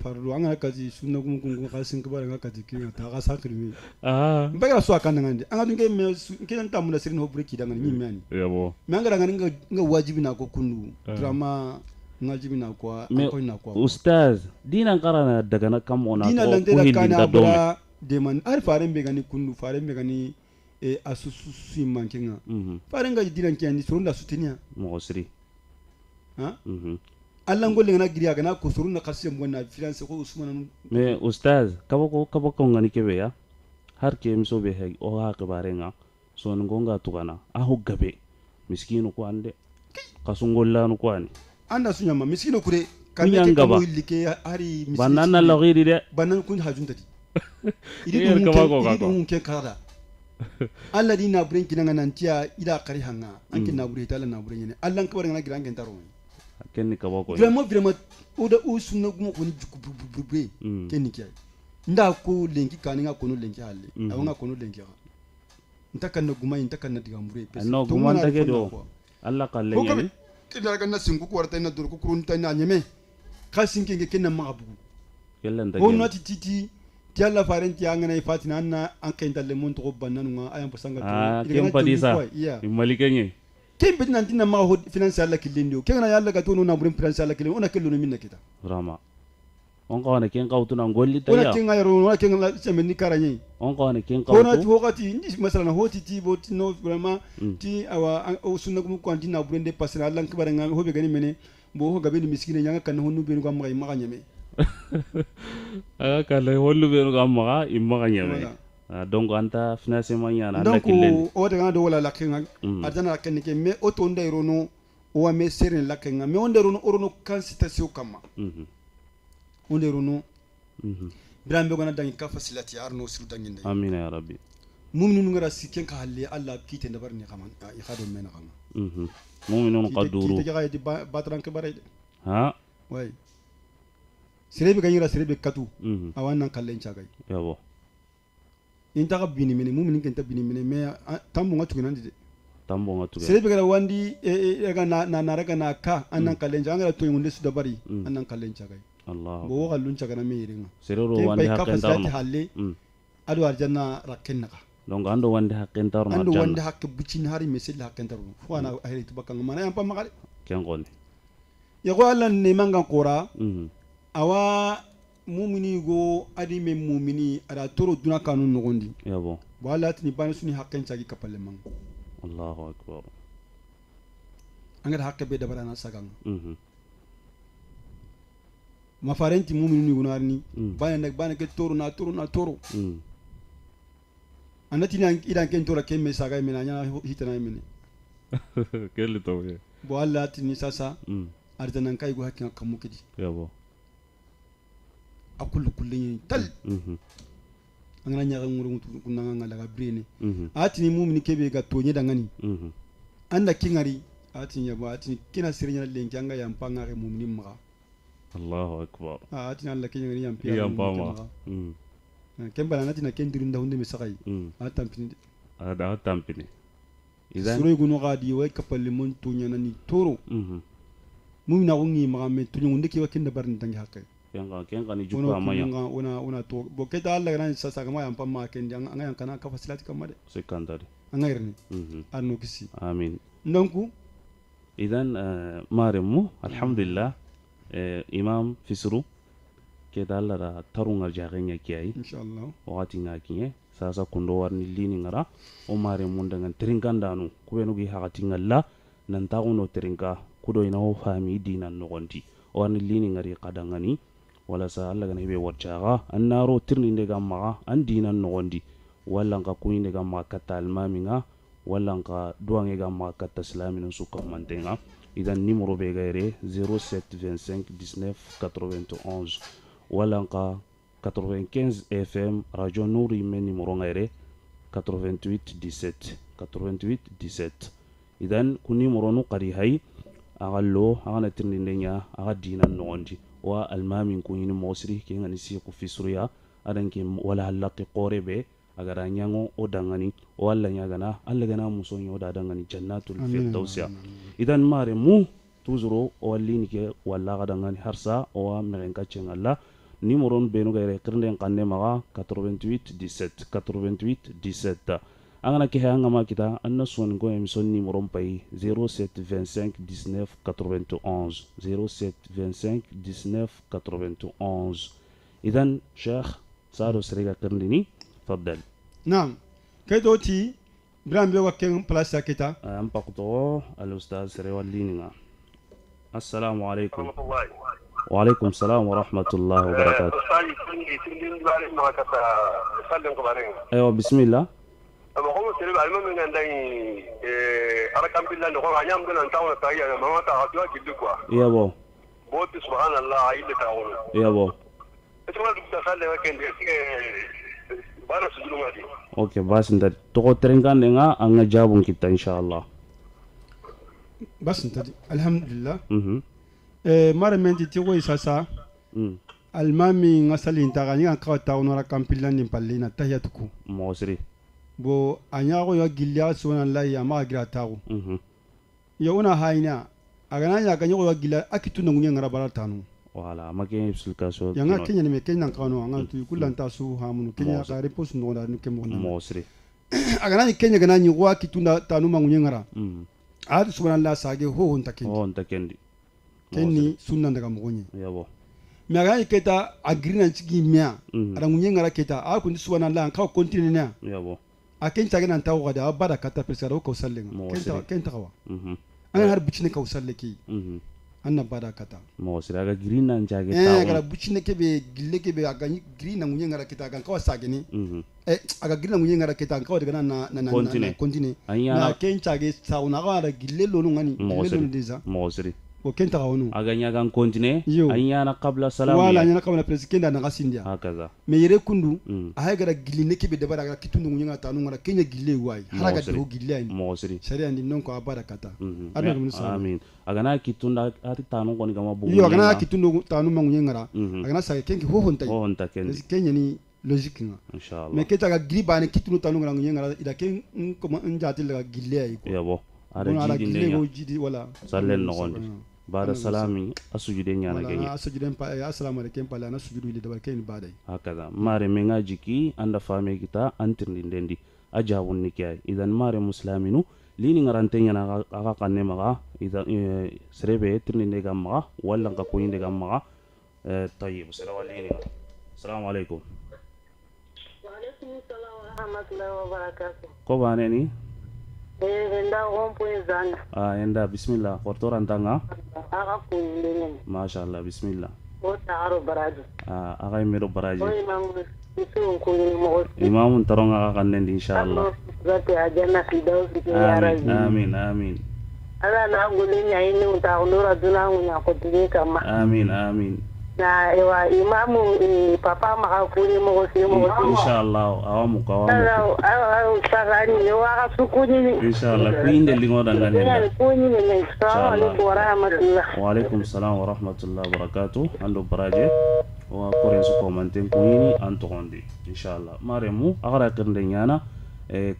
parlo anga kaji sunna gum gum khasin kibare nga kaji kinga ta ga sakrimi mbagara so akanda ngande anga dunge me kinan tamuna sirin ho breki danga ni mani yabo mangara ngani nga wajibi na ko kunu drama ngajibi na ko na ko ustaz dinan qarana daga na kam ona dina ko lande kana bra de man ar faren be gani kunu faren be gani asusu si mankinga faren ga dinan kiyani surunda sutinya mo siri ha Allah ngolle ngana giriya gana ko suruna kharsi mbona finance ko usman me ustaz kabo ko ngani kebe ya har ke miso be he o ha barenga so ngonga tukana ahu gabe miskinu ko ande kasungolla no ko ani anda sunya ma miskinu kure kamete ko like hari miskinu banana la giri de banan kun hajuntati idi dum ke kara Allah dina buren kinanga nantia ida kari hanga anki na bure tala na buren ne Allah kabar ngana giran gen taro kenni kabo ko vraiment oda usunna gumo ko ni jukububube kenni kay nda ko lenki kaninga kono lenki halle awanga kono lenki ha ntakanna guma ntakanna digambure pes no guma ndage do Allah kalle ngene kidara ganna singu ko warta na dur ko kurunta na nyeme khasinke nge kenna mabu yalla ndage on nati titi ti Allah farenti angana fatina anna an kayndalle mon to bannanunga ayam pasanga to kem padisa malikenye kembe nantina ma ho financial la kilindio kenga yalla ga tono na burim financial la kilin ona kello minna kita rama on ko ne ken qawtu na golli ta ya ona kenga yaro ona kenga seme ni karanye on ko ne ken qawtu ona to wakati ndi masala hoti ti boti no vraiment ti awa o sunna gum ko antina burende pasina Allah kibara nga ho be gani mene bo ho gabe ni miskine nyanga kan honu be ko ma ga nyame aga kala hollu be no amma imma ga nyame donc anta financement yana donc o de ngado wala lakinga adana kenike me o to ndayro no o me seren lakinga me ondero no orono consultation kama ondero no birambe gona dangi ka facility arno siru dangi ndey amina ya rabbi mu'minu ngara sikken ka halle Allah kite ndabar ni xaman i xado mena xama mu'minu qaduru kite ga di batran ke bare ha way serebe ganyira serebe katu awana kallen chagay yabo inta bini mene mu'minin kenta bini mene me tambo ngatu nandi de tambo ngatu serebe gara wandi ga na raga na ka annan kallen janga to yunde su dabari annan kallen chagay Allah bo gallun chagana me yiringa serero wandi hakken darno halle adu arjanna rakenna donc ando wandi hakken darno ando wandi hakke bucin hari mesil hakken darno wana ahli tubakka mana yam pam magale ken goni yago Allah ne manga qora awa mumini go adi me mumini ada toro duna kanun nogondi yabo wala tini bana suni hakken chagi kapalle man Allahu akbar angara hakke be dabara na sagang ma farenti mumini ni gunarni bana ke toro na toro anati nan idan ken toro ken me saga me nanya hitana mene kelle to bo wala tini sasa ardanan kai go hakkin kamu kidi yabo akul kullin tal angana nyaga nguru kunanga ngala ga brene atini mumini kebe ga tonye dangani anda kingari atini yabo atini kina sirinya lenki anga yampanga ga mumini maga Allahu akbar atini alla kingari yampi yampama kembala natina kendirinda hunde me sakai atampini ada tampini idan suru guno gadi way kapalle mon tonya nani toro mumina ngi maga me tonyo hunde ke wakenda barni tangi hakke kenga ni jukku amanya una to bo keta Allah ran sasa kama yan pamma kendi an yan kana ka fasilati kamma de sekandari an gairni anno kisi amin donc idan maremu alhamdulillah imam fisru keta Allah da tarunga jagenya kiyai inshallah wakati ngakiye sasa kundo warni lini ngara o maremu dangan trinkandanu kubenu gi hakati ngalla nan taguno trinka kudo ina ho fami dinan nogonti o warni lini ngari kadangani wala sa Allah gane be warjaga annaro tirni ndega maga an dinan nogondi wala nka kuinde ga makata almaminga wala nka duange ga makata islamin su mantenga idan numero be gaire 07 25 19 91 wala nka 95 FM radio Nouri men numero gaire 88 17 88 17 idan ku numero no qari hay agallo agana tirni ndenya aga dinan nogondi wa almamin ku yini mosri ke ngani si ku fisruya adanke wala halaqi qorebe agara nyango o dangani walla nyagana alla gana musonyo da dangani jannatul firdausiya idan mare mu tuzuro o wallini ke walla ga dangani harsa o meren ka cengalla numéro benu gaire kirnden kanne maga 88 17 88 17 angana ke hanga ma kita anna son go emission numéro pay 07 25 19 91 07 25 19 91 idan sheikh sado sriga kirndini faddal naam kedoti bram be wakken place kita am pakto al ustaz sri wallininga assalamu alaikum wa alaikum salam wa rahmatullahi wa barakatuh ayo bismillah ama ko sere ba mo nganda ni ara kampilla ndo ko anyam gana tawo ta ya mama ta hatwa kiddu kwa yabo bo subhanallah illa tawo yabo to ma dukta salle wa kende bana sujudu ngadi okay bas nda to ko trengan nga anga jabun kita inshallah bas ntadi alhamdulillah mara menti ti ko isasa almami ngasali ntagani an ka tawo no ra kampilla ni pallina tahiyatuku mosri bo anyago yo gilya sona lahi ama gira tawo yo una haina agana ya ganyo yo gilya akitu na ngunya ngara baratanu wala make explication yanga kenya ni kenya kanu anga tu kulanta su hamunu kenya ka repos no da nuke mo mosri agana ni kenya gana ni wa akitu na tanu mangunya ngara adu subhanallah sage ho honta kendi kenni sunna daga mugonye yabo mi agana keta agrina chigi mia ada ngunya ngara keta a kun subhanallah ka continue na yabo aken tage nan tawo gada bada kata pesaro ko sallenga kenta kawa an har bucine ka usalleki anna bada kata mosri aga green nan jage tawo gara bucine kebe gille kebe aga green nan ngunya ngara keta kan kawa sageni aga green nan ngunya ngara keta kawa daga na continue na ken tage sauna ga gille lonu ngani gille lonu deja mosri o kenta kawonu aga nyaga continue anyana qabla salam wala anyana qabla president na ngasindia hakaza me yere kundu ahay gara gille ne kebe dabara gara kitundu ngunya tanu ngara kenya gille wai haraga do gille ay mosri sharia ndi non ko abara kata amin aga na kitunda ati tanu ko ni gama bu yo aga na kitundu tanu mangunya ngara aga na sa kenki ho honta kendi kenya ni logique nga inshallah me keta ga griba ne kitundu tanu ngara ngunya ngara ida ken ko njati la gille ay ko yabo ara jidi wala sallen no gondi bada salami asujude nyana genya asujude pa assalamu alaikum pala na sujudu ile dabar kain badai hakaza mare menga jiki anda fame kita antirni ndendi ajabun nikay idan mare musliminu lini ngarante nyana aga kanne maga idan serebe tirni ndega maga walla ka koyinde ga maga tayyib salawalini assalamu alaikum wa alaikum assalam wa rahmatullahi wa barakatuh ko baneni enda rompoint zana enda bismillah kortoran tanga aga kundengen mashallah bismillah o taaro baraji aga mero baraji o imam isu kunni mo imam taronga aga kannendi inshallah zati ajana fidaus ya rabbi amin amin ala na ngulini ayini utaonora dunangu nyakotike kama amin na ewa imamu papa makakuli mo inshallah awamu awa sagani ewa sukuni inshallah kuinde lingoda ngani kuni ni assalamu alaikum wa rahmatullah wa alaikum salam wa rahmatullah wa barakatuh ando baraje wa koren su commenter kuni antondi inshallah maremu agara kende nyana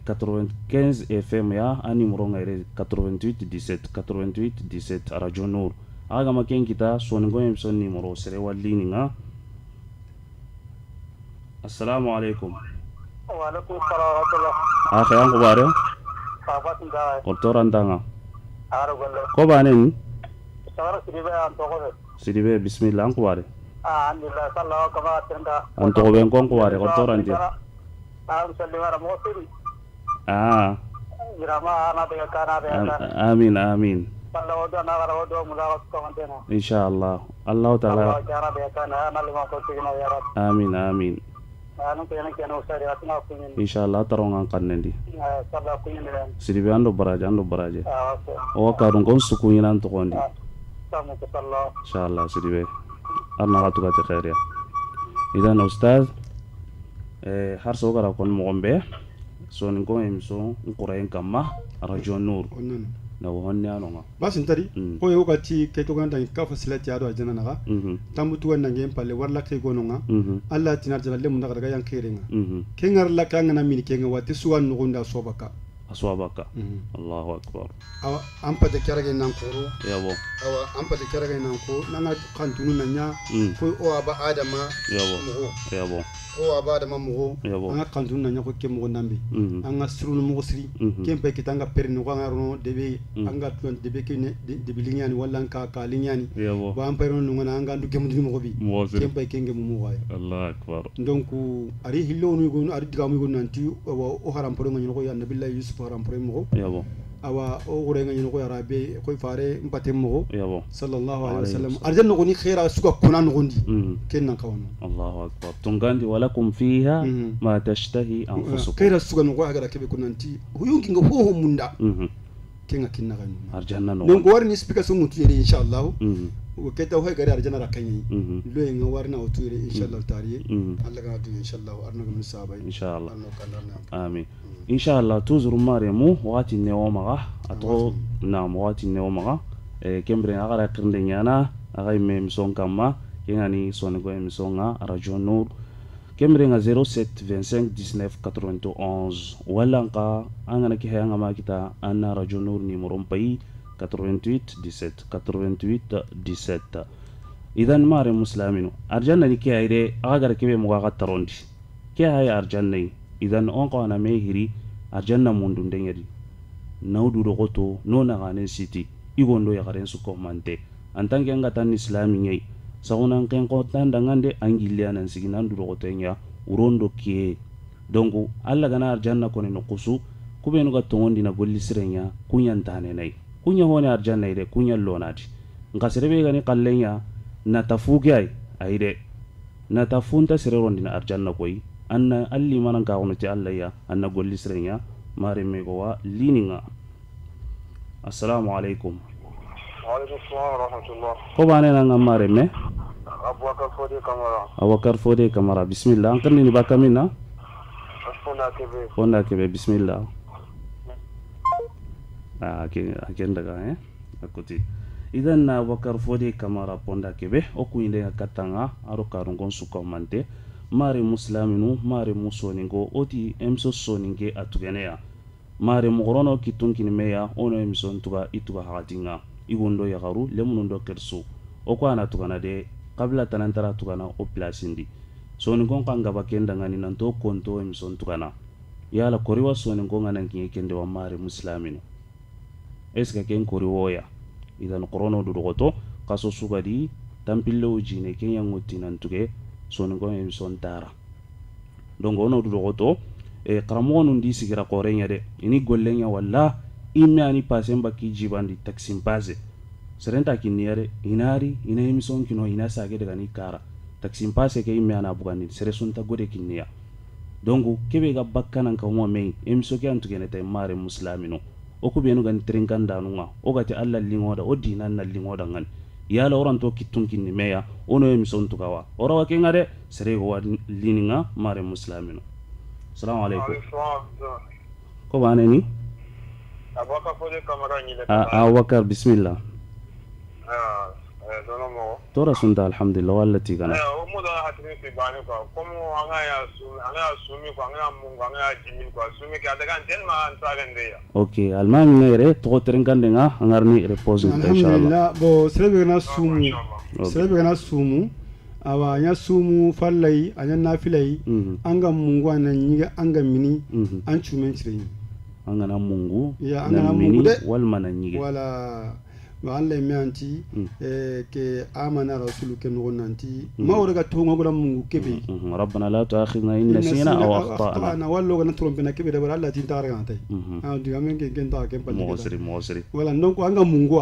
95 FM ya ani numéro ngaire 88 17 88 17 radio Nour aga maken kita soningo emission numero sere wallini nga. Assalamu alaikum. Wa alaikum assalam wa rahmatullah. Akhi an kubare Papa tinda kortoran danga aro golle. ko banen Sawara sidibe an to ko. sidibe bismillah an kubare Alhamdulillah sallallahu kama tinda. an to ben kon kubare kortoran je Sallimara mosiri. Irama ana de kana de. amin amin Sallallahu da na wara do mudawa ko mantena. inshallah Allah taala Allah kana de kana na lima ko tigina ya rab. amin amin Anu kena usari atna kunin. inshallah tarongan kannendi Sallallahu kunin de. sidibe ando baraje o kadun kon sukuyinan to kondi Samu ko sallallahu. inshallah sidibe arna gatu gati khairiya idan ustaz har so gara kon mo gombe so ni ko emso qurayen kamma radio nur onan na wonni anonga basin tari ko yo gati ke to ganda ka fasilati ado ajana naga tambutu wonna ngem palle warla ke gononga alla tinar jala lemu daga yan kerenga kengar la kanga na mini kenga wati suwan no gonda sobaka aswabaka Allahu akbar awa ampa de kerage nan koro yabo awa ampa de kerage nan ko nanga kantunu nanya ko o aba adama yabo o aba adama mo anga kantunu nanya ko kemo nambe anga sirunu mo siri kempe kitanga perni ko ngaro debe anga tuan debe kene debe linyani wala ka linyani ba ampa ron ngana anga ndu kemo mo bi kempe kenge mo way Allahu akbar donc ari hillo no go ari digamu go nanti o haram poro ngani ko ya nabillahi yusuf haram poro mo yabo awa o gore ngani ko yarabe ko fare mpate mo yabo sallallahu alaihi wasallam arjanna ko ni khaira suka kunan gondi kennan kawno Allahu akbar tungandi walakum fiha ma tashtahi anfusukum khaira suka no ko agara kebe kunanti huyungi nga ho munda kenga kinna kanu arjanna no donc warni speaker so mutu yere inshallah o keta ho gari arjanna rakanyi lo nga warna o tuire inshallah tariye Allah ga du inshallah arna ga musaba inshallah amin inshallah tuzuru maremu wati neomaga ato na wati neomaga kembre agara kirnde nyana aga mem son kama yengani sonego emsonga radio nur kembre nga 07 25 19 91 wala nka angana ki hayanga makita anna radio nur numero mpay 88 17 88 17 idan mare muslimino arjanna ni ki ayre aga kebe mo ga tarondi ki hay arjanna idan on ko na mehiri arjanna mundu ndengedi nawdu do goto nona ganen city igondo ya garen su komante antange ngatan islami ngai sauna ken ko tandangande angilianan siginan du goto nya urondo kie donc alla gana arjanna ko no kusu kubenu ga tongondi na golli sirenya kunyantane nay kunya hone arjanna ide kunya lonati ngasirebe gani kallenya na tafuge ay ayde na tafunta sirerondi na arjanna koy anna alli manan ka wono ti alla ya anna golli sirenya mare mego wa lininga assalamu alaikum Wa alaikum assalam wa rahmatullah. ko bane na ngamare me Abubakar Fode Kamara bismillah an ni bakamina fonda kebe bismillah aken daga akuti idan na Abubakar Fode Kamara ponda kebe o kuinde katanga aro karungon sukomante mare musliminu mare musoningo oti emso soninge atugenea mare mugorono kitunkini meya ono emso ntuga ituga hatinga igondo yagaru lemundo kersu o ko ana tugana de qabla tanantara tugana o place ndi soningon kanga bakenda ngani nanto konto emso tugana yala koriwa soningon ngana kinye kende wa mare musliminu eska ken koriwoya idan qorono dugoto kaso sugadi tampillo jine kenya ngotinan tuge soningon emso tara donc ono dugoto karamo nun di sigira korenya de ini gollenya walla imme ani pasen baki jibandi taksim pase serenta kiniyare inari ina emison kino ina sage daga ni kara taksim pase ke imme ana bugandi sere sunta gode kinniya donc kebe ga bakkanan ka mo me emso ke antu gene tay mare muslimino o ko benu gan trinkanda nunga o gati alla lingoda o dinan na lingoda ngan yala oranto kitun kinni meya ono emison tukawa orawa ke ngade sere go lininga mare muslimino assalamu alaikum ko bane ni Abubakar Fode Kamara ni Abubakar bismillah dono mo tora sunta alhamdulillah wallati kana o mo da hatini si bani ko como anga ya sumi ko anga mungu anga jimin ko sumi ka daga ten ma an sagande ya okay almami ngere to tren kandenga ngarni repose inshallah alhamdulillah bo serebe na sumu awa nya sumu fallai anya nafilai anga mungu ananyiga anga mini an chumen chire anga na mungu ya anga na mungu de wal mananyige wala wa Allah me anti ke amana rasulu ke no nanti ma wora to ngola mungu kebe rabbana la tu'akhidna in nasina aw akhtana ana wallo gana trompe na kebe de wala Allah tin tar gantai diga men ke genta ke pal mosri wala donc anga mungu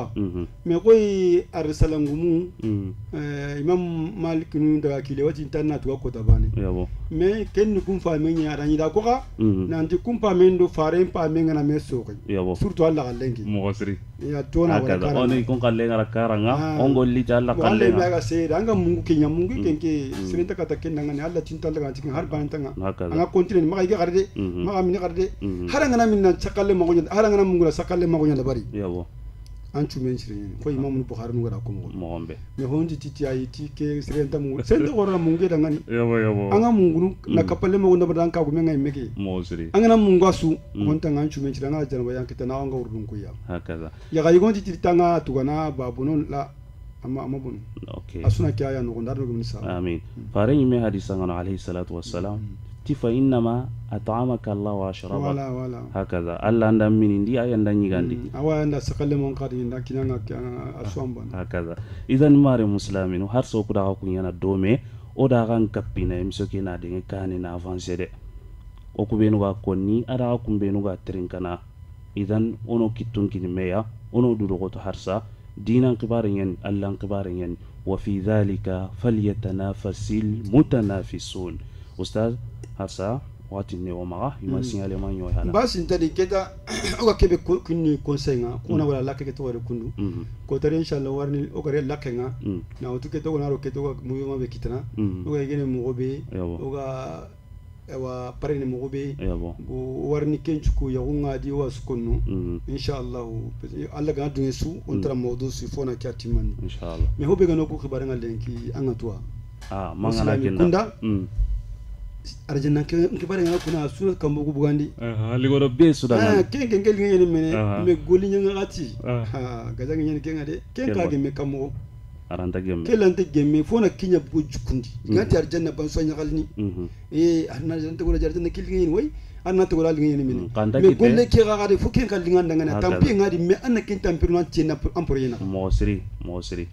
me koy arsalangumu imam malik nu daga kile wati tanna to ko tabane yabo me ken kum fa men ya rani da ko ka nanti kum pa men do fare pa men na me so ko yabo surtout Allah galengi mosri ya tona wala oni kon kalle ngara karanga ongo lita alla kalle nga ga se anga mungu kenya mungu kenke sinenta kata kenna ngani alla tinta daga cikin har bantanga anga continue ma ga garde ma min garde haranga na min na sakalle ma gonya haranga na mungu la sakalle ma gonya labari yabo an chumen shirin ko imam bukhari nu gara ko mo gombe me honji titi ayi ti ke sinenta mungu sende gora mungu da ngani yabo anga mungu na kapalle ma gonda badan ka ko men ngai meke mosri anga na mungu asu gonta ngan chumen shirin anga janaba yankita na anga urdun ko ya hakaza ya ga yigonti titi tanga tugana babunon la amma bun okay asuna kiya no gondar no gumsa amin farin me hadisa ngano alayhi salatu wassalam tifa innama at'amaka Allah wa ashraba wala hakaza Allah ndan minindi ayanda nyigandi awa nda sakalle mon qadi nda kinanga aswamba hakaza idan mare muslimin har so kuda ko nyana dome o da kan kapina emsoke na de kane na avancer de o ku benu ga konni ada ku benu ga trinkana idan ono kitun kin meya ono dudo ko to harsa dinan qibaren Allah qibaren wa fi dhalika falyatanafasil mutanafisun ustaz hasa wati ne wa maga ima signale man yo hala basi ntadi keda o kebe kunni conseil nga kuna wala lakke to wala kundu ko tare inshallah warni o kare lakke nga na o tuke to na ro ke to mu yo mabe kitana o ga gene mu gobe o ga ewa parene mu gobe go warni kenchu ko ya unga di wa sukunu inshallah Allah ga dunye su on tra mawdu su fona kyati man inshallah me hobe ga no ko khibare nga lenki anga toa mangana kenda arjana ke bare nga kuna su kan bugu bugandi ligoro be sudan ken ngene mene me goli nyanga ati gaza ngene ken ade ken ka gemme kamo aranta gemme kelante gemme fona kinya bugu jukundi ngati arjana ban so nyagalni arna jante ko arjana killi ngene way arna to wala ngene mene me golle ke ga gade fu ken ka linga ndangana tampi ngadi me anna ken tampir non tiena amporiena mosri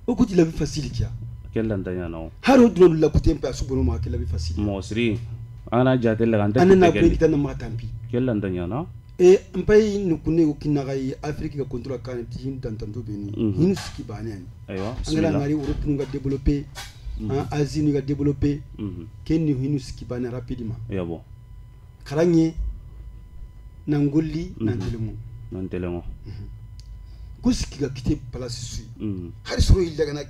o kuti la facilité kellan tanya no haro drone la kutem pa subono ma kella bi facile mosri ana jate la ganta anna ko tan ma tampi kellan tanya no mpai no kunne ko kinna gai afrique ga contrôle kan tin tan tan do beni hin ski banen aywa angala ngari europe nga développer asie nga développer ken ni hin ski banen rapidement yabo karanye nangolli nan telemo kuski ga kite place su har so illa gana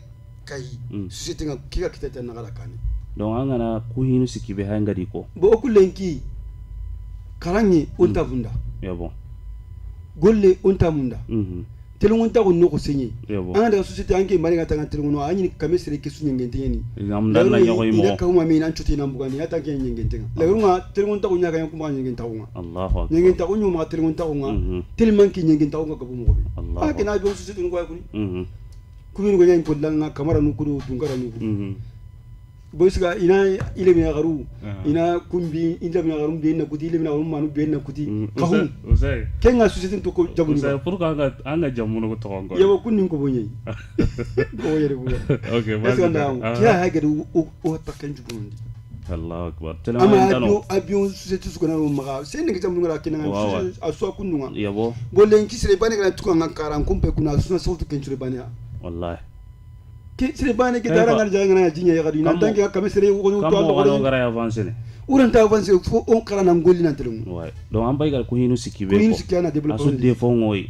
kai société nga kika kitata na kala kane donc angana ku hinu sikibe hangadi ko bo okulenki karangi onta vunda yabo golle onta munda telungun ta ko noko senyi anga da société anke mari ngata ngata telungun anyi kame sere ke sunye ngente ni ngamdan na nyoy mo ka uma mina nchuti na mbugani ata ke ngente nga la runga telungun ta ko nyaka yanku ma ngente ta unga Allahu akbar ngente ta unyu ma telungun ta unga telman ki ngente ta unga ka bu mo be ake na do société ngo yakuni kubin go nyen ko langa kamara nu kudu dungara nu boysga ina ile mi garu ina kumbi ina mi garu be na kudi ile mi garu manu be na kudi kahu usay kenga société to ko jabuni usay pourquoi anga jamuno ko to ngo yabo kunni ko bonyi ko yere bu okay basi nda kiya hagadu o takkan jubundi Allahu akbar telama ndano abion société su ko na maga sen ngi jamu ngara kinanga aso kununga yabo bolen kisre bane kana tukanga karan kumpe kuna suna sautu kenchre bane wallahi ki sire bane ki dara ngal jangana jinya ya gadi nan tangi akame sire ko to ko ngara avance ne uranta avance fo on karana ngolli nan telum way do am baygal ko hinu sikki be ko hinu sikki ana développer asu defo ngoy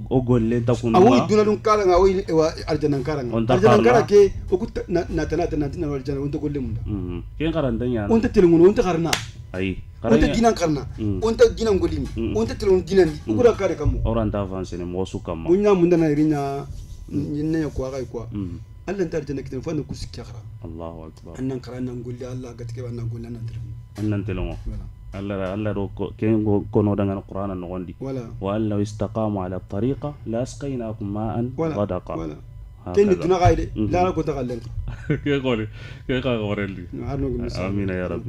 o golle ta kunu awu duna dun kala nga way wa arjana kara ke o ku na tan arjana on to golle munda ke ngaran danya on ta telum on ta karna ay on ta dinan karna on ta dinan golimi on ta telum dinan ko da kare kamu oranta avance ne mo su kam munya munda na irinya ينيا كوا كوا الله انت ارجنك تنفن كوسك يخرا الله اكبر ان قرانا نقول لي الله قد كيف نقول لنا ندري ان انت لو الله رو كين كونو دغنا القران نغوندي وان لو استقاموا على الطريقه لاسقيناكم ماء غدقا كين دنا غايدي لا انا كنت غلن كي قولي غورلي امين يا رب.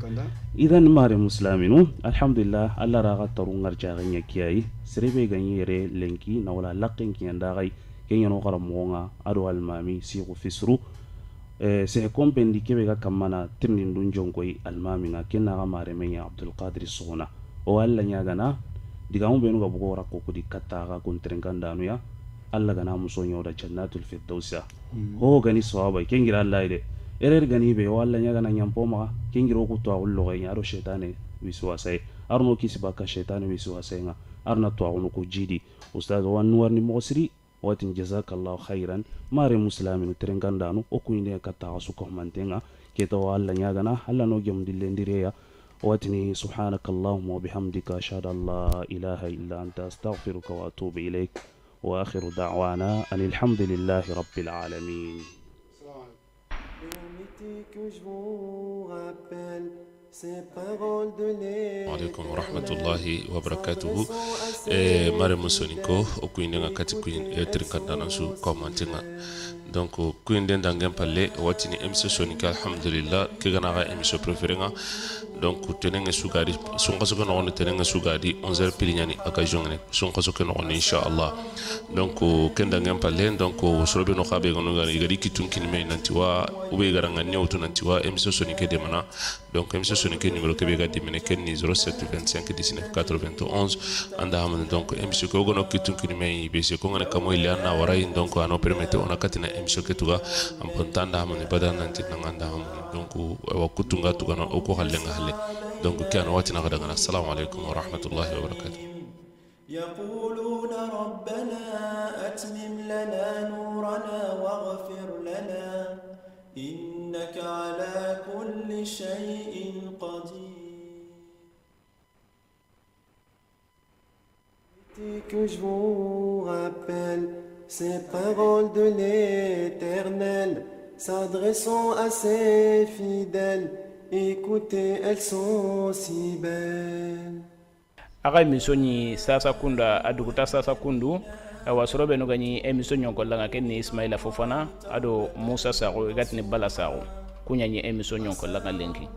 اذا ماري مسلمين الحمد لله الله راغا ترو نرجع غنيا كياي سريبي غنيري لنكي نولا لقين كي ndagay kenyano qaramonga ado almami sigo fisru se kompendi kebe ga kamana tirnin dun jongoy almami nga kenna ga mare menya Abdul Qadir Sona o alla nyaga na diga mo benu ga bugo rakko ko di katta ga kon trengandanu ya alla ga na muso nyoda jannatul firdausa ho gani sawaba kengira alla ide erer gani be walla nyaga na nyampo ma kengiro ko to awullo ga aro shaytane wiswasay arno kisiba ka shaytane wiswasay nga arna to awuno ko jidi ustaz wan warni mosri watin jazakallahu khairan mare muslimin terengandanu o kuinde katta suko mantenga keto walla nyagana alla no gem dillendireya watini subhanakallahumma wa bihamdika ashhadu an la ilaha illa anta astaghfiruka wa atubu ilaik wa akhiru da'wana alhamdulillahi rabbil alamin. Alaikum wa rahmatullahi wa barakatuhu. Mare musoniko o kuinde ngakati kuinde trikandana su komantinga. Donc kuinde ndangem palle watini emission sonika alhamdulillah kigana ga emission préférée nga. Donc tenenge sugadi sunga suko no tenenge sugadi 11h pilignani occasion ne sunga suko no inshallah. Donc kenda ngem palle donc sorobe no khabe gono ngari gadi kitun kinme nantiwa ube garanga nyawtu nantiwa emission sonika de mana. Donc emission sonika numéro kebe gadi mene kenni 07 25 19 91 anda amana donc emission ko gono kitun kinme be se ko ngana kamo iliana warai donc ano permettre on akatina emission ketuga ampontanda amana badana nanti nganda amana donc wa kutunga tugana o ko halenga halle donc كان وقتنا غدا. السلام عليكم ورحمة الله وبركاته. يقولون ربنا أتمم لنا نورنا واغفر لنا إنك على كل شيء قدير. Que je vous rappelle ces paroles de l'Éternel s'adressant à ses fidèles. Écoutez, elles sont si belles. Aga emisoni sasa kunda adukuta sasa kundu wasorobe no gani emisoni nyokola nga kenni Ismaila Fofana ado Musa Saro gatni Bala Saro kunyanyi emisoni nyokola nga lenki